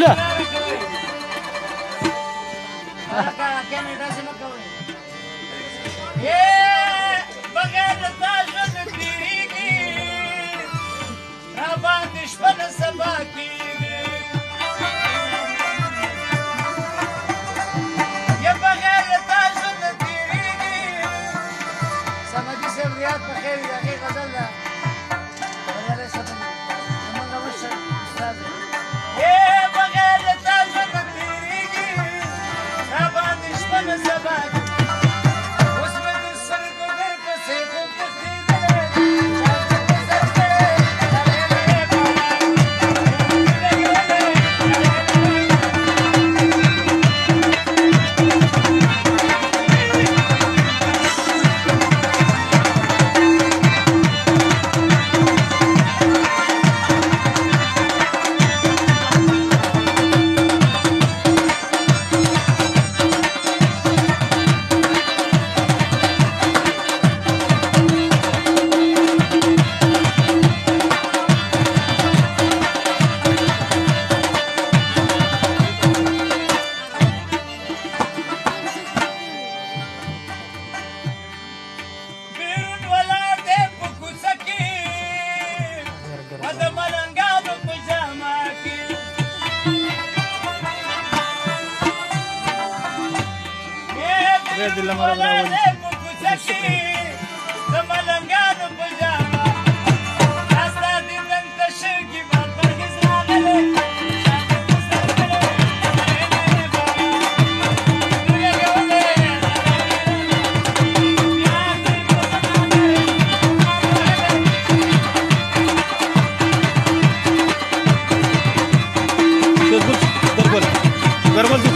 بوله بغیر تا ژوند تېرېږي راباندې شپه نه سبا کېږي بغیر تا ژوند تېرېږي صمدي صاحب ریاض په خیر د هغې غزل ده بریالی صاحب زموږ مشر استاد بغیر تا ژوند تېرېږي راباندې شپه نه سبا کېږي गरबल